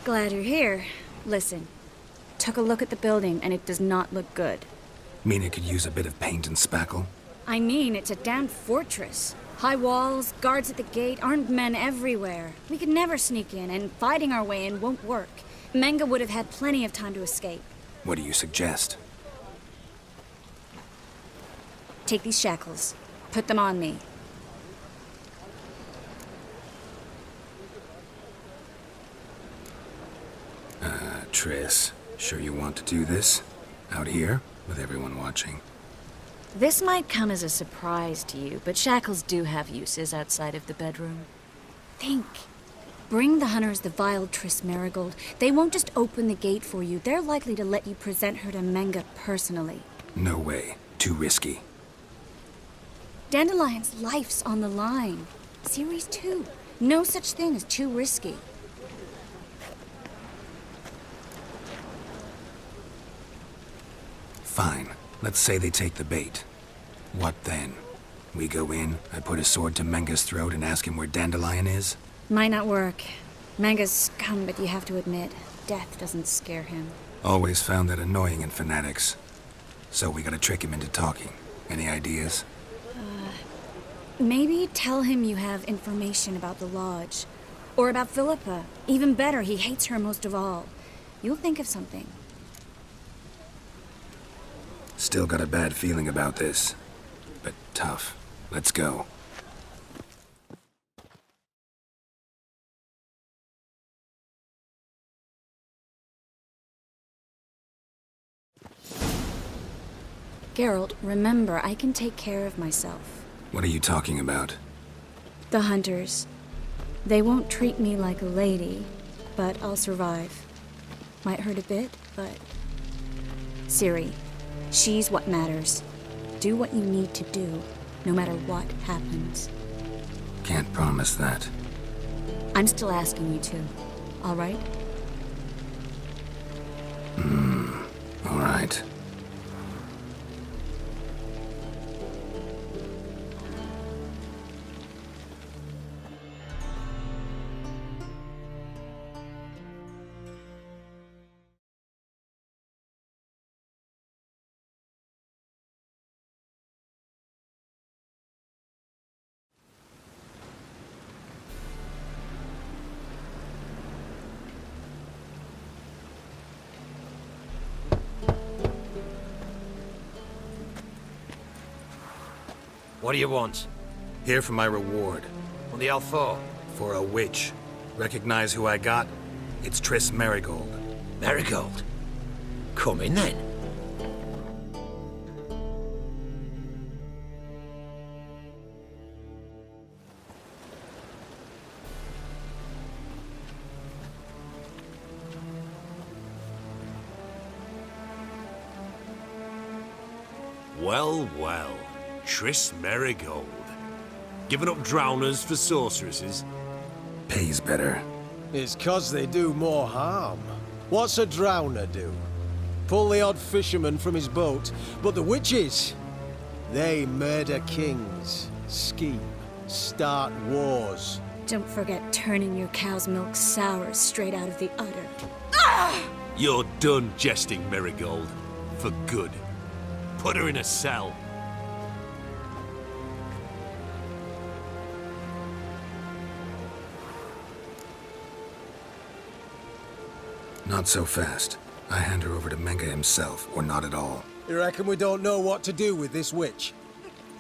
Glad you're here. Listen, took a look at the building and it does not look good. Mean it could use a bit of paint and spackle? I mean, it's a damn fortress. High walls, guards at the gate, armed men everywhere. We could never sneak in, and fighting our way in won't work. Menge would have had plenty of time to escape. What do you suggest? Take these shackles. Put them on me. Triss, sure you want to do this? Out here, with everyone watching? This might come as a surprise to you, but shackles do have uses outside of the bedroom. Think. Bring the hunters the vile Triss Merigold. They won't just open the gate for you. They're likely to let you present her to Menge personally. No way. Too risky. Dandelion's life's on the line. Series 2. No such thing as too risky. Fine. Let's say they take the bait. What then? We go in, I put a sword to Menge's throat and ask him where Dandelion is? Might not work. Menge's scum, but you have to admit, death doesn't scare him. Always found that annoying in fanatics. So we gotta trick him into talking. Any ideas? Maybe tell him you have information about the lodge. Or about Philippa. Even better, he hates her most of all. You'll think of something. Still got a bad feeling about this. But tough. Let's go. Geralt, remember, I can take care of myself. What are you talking about? The hunters. They won't treat me like a lady, but I'll survive. Might hurt a bit, but... Ciri, she's what matters. Do what you need to do, no matter what happens. Can't promise that. I'm still asking you to, all right? All right. What do you want? Here for my reward. On the Alfor? For a witch. Recognize who I got? It's Triss Merigold. Merigold? Come in then. Well, well. Triss Merigold. Giving up drowners for sorceresses? Pays better. It's 'cause they do more harm. What's a drowner do? Pull the odd fisherman from his boat, but the witches, they murder kings, scheme, start wars. Don't forget turning your cow's milk sour straight out of the udder. You're done jesting, Merigold. For good. Put her in a cell. Not so fast. I hand her over to Menge himself, or not at all. You reckon we don't know what to do with this witch?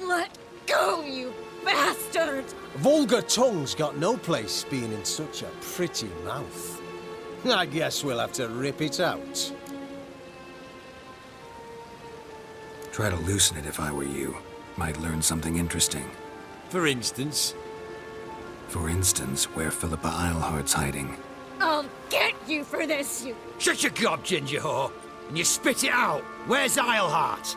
Let go, you bastard! Vulgar tongue's got no place being in such a pretty mouth. I guess we'll have to rip it out. Try to loosen it if I were you. Might learn something interesting. For instance? For instance, where Philippa Eilhart's hiding. I'll get you for this, you... Shut your gob, ginger whore, and you spit it out. Where's Eilhart?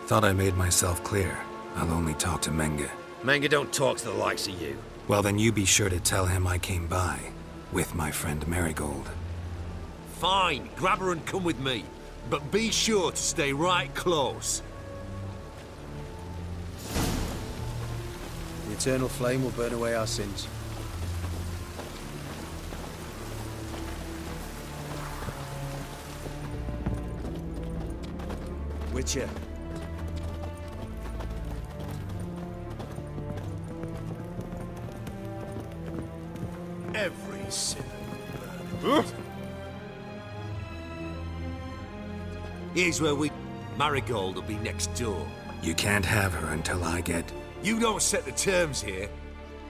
Thought I made myself clear. I'll only talk to Menge. Menge don't talk to the likes of you. Well, then you be sure to tell him I came by. With my friend Merigold. Fine, grab her and come with me. But be sure to stay right close. The eternal flame will burn away our sins. Witcher. Every sinner. Here's where we... Merigold will be next door. You can't have her until I get... You don't set the terms here.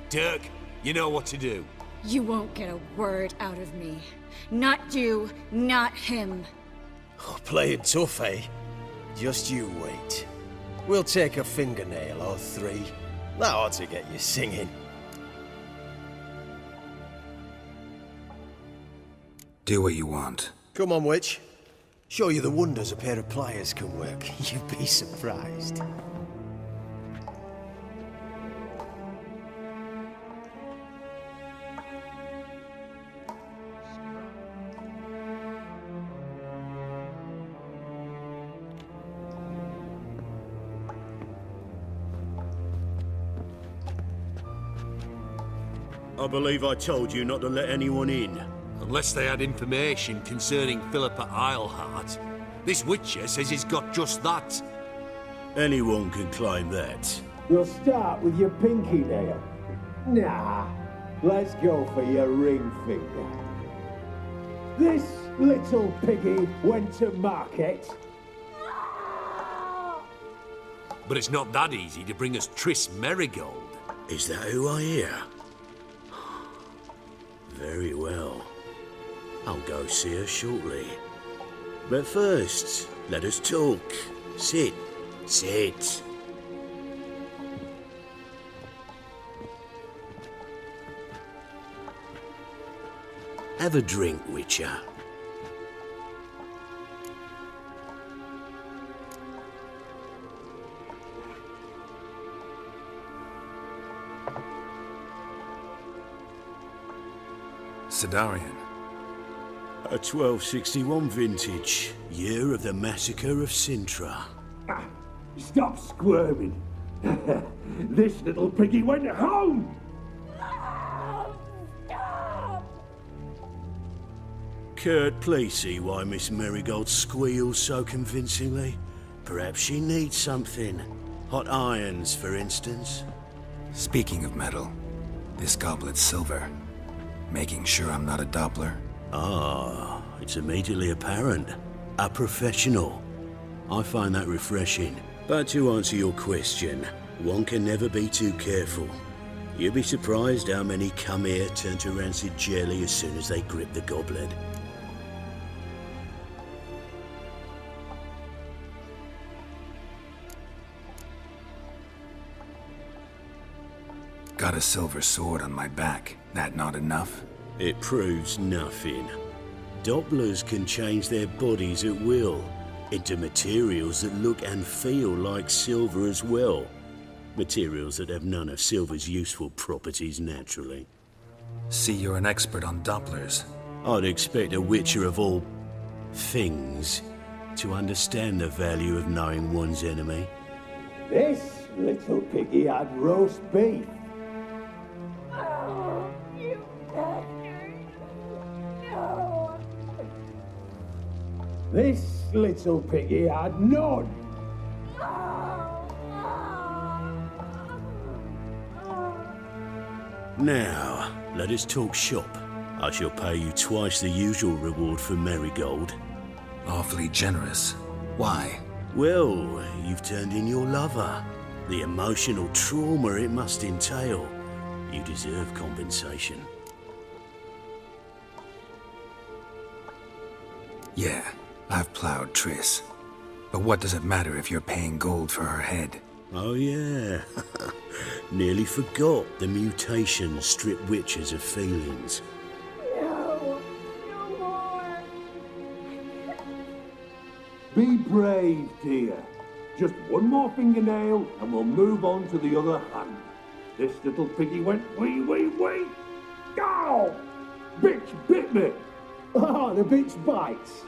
Dirk, you know what to do. You won't get a word out of me. Not you, not him. Oh, playing tough, eh? Just you wait. We'll take a fingernail or 3. That ought to get you singing. Do what you want. Come on, witch. Show you the wonders a pair of pliers can work. You'd be surprised. I believe I told you not to let anyone in. Unless they had information concerning Philippa Eilhart. This Witcher says he's got just that. Anyone can claim that. We'll start with your pinky nail. Nah, let's go for your ring finger. This little piggy went to market. But it's not that easy to bring us Triss Merigold. Is that who I hear? Very well. I'll go see her shortly. But first, let us talk. Sit. Sit. Have a drink, Witcher. Sidarian. A 1261 vintage, year of the massacre of Sintra. Stop squirming. This little piggy went home. Kurt, please see why Miss Merigold squeals so convincingly. Perhaps she needs something. Hot irons, for instance. Speaking of metal, this goblet's silver. Making sure I'm not a Doppler. Ah, it's immediately apparent. A professional. I find that refreshing. But to answer your question, one can never be too careful. You'll be surprised how many come here turn to rancid jelly as soon as they grip the goblet. Got a silver sword on my back. That not enough? It proves nothing. Dopplers can change their bodies at will into materials that look and feel like silver as well. Materials that have none of silver's useful properties naturally. See, you're an expert on Dopplers. I'd expect a Witcher of all things to understand the value of knowing one's enemy. This little piggy had roast beef. You bastard! No! This little piggy had none. Now, let us talk shop. I shall pay you twice the usual reward for Merigold. Awfully generous. Why? Well, you've turned in your lover. The emotional trauma it must entail. You deserve compensation. Yeah, I've plowed Triss. But what does it matter if you're paying gold for her head? Oh yeah. Nearly forgot the mutations strip witches of feelings. No! No more! Be brave, dear. Just one more fingernail and we'll move on to the other hand. This little piggy went wee. Ow! Bitch bit me! Oh, the bitch bites.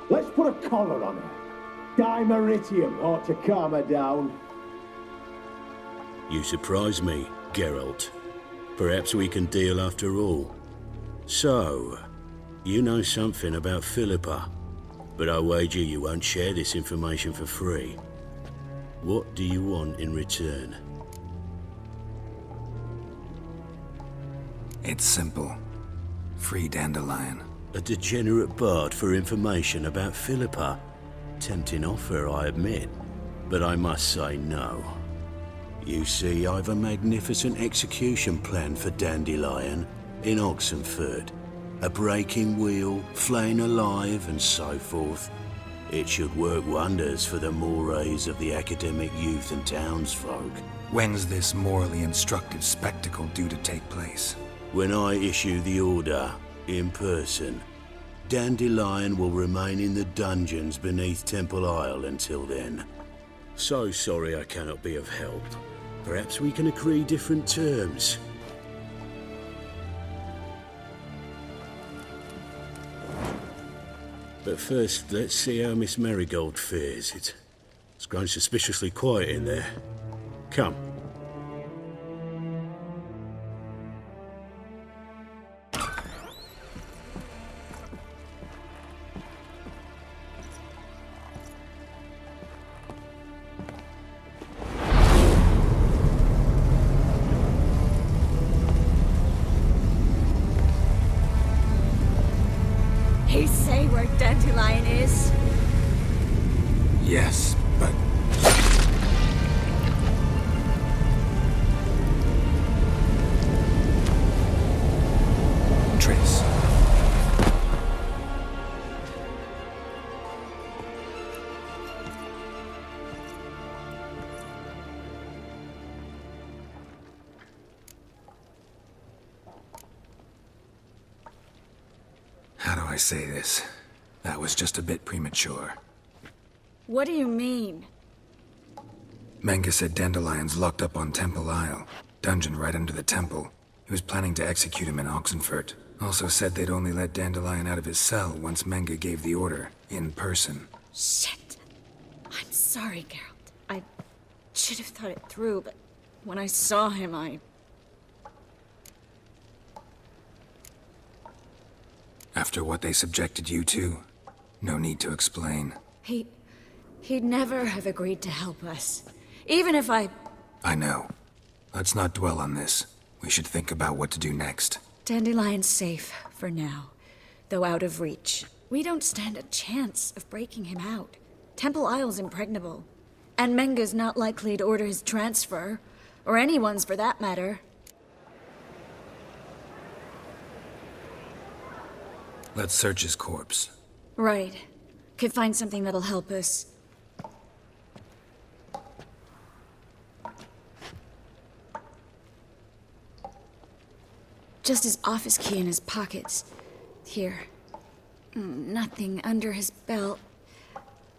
Let's put a collar on her. Dimeritium ought to calm her down. You surprise me, Geralt. Perhaps we can deal after all. So, you know something about Philippa. But I wager you won't share this information for free. What do you want in return? It's simple. Free Dandelion. A degenerate bard for information about Philippa. Tempting offer, I admit, but I must say no. You see, I've a magnificent execution plan for Dandelion in Oxenford. A breaking wheel, flaying alive, and so forth. It should work wonders for the mores of the academic youth and townsfolk. When's this morally instructive spectacle due to take place? When I issue the order, in person, Dandelion will remain in the dungeons beneath Temple Isle until then. So sorry I cannot be of help. Perhaps we can agree different terms. But first, let's see how Miss Merigold fares. It's grown suspiciously quiet in there. Come. He say where Dandelion is? Yes, but... Triss. How do I say this? That was just a bit premature. What do you mean? Menge said Dandelion's locked up on Temple Isle. Dungeon right under the temple. He was planning to execute him in Oxenfurt. Also said they'd only let Dandelion out of his cell once Menge gave the order, in person. Shit. I'm sorry, Geralt. I should have thought it through, but when I saw him, After what they subjected you to, no need to explain. He'd never have agreed to help us. Even if I know. Let's not dwell on this. We should think about what to do next. Dandelion's safe for now, though out of reach. We don't stand a chance of breaking him out. Temple Isle's impregnable, and Menge's not likely to order his transfer, or anyone's for that matter. Let's search his corpse. Right. Could find something that'll help us. Just his office key in his pockets. Here. Nothing under his belt.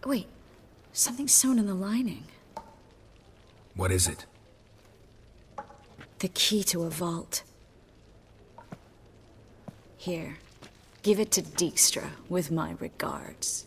Wait. Something sewn in the lining. What is it? The key to a vault. Here. Give it to Dijkstra with my regards.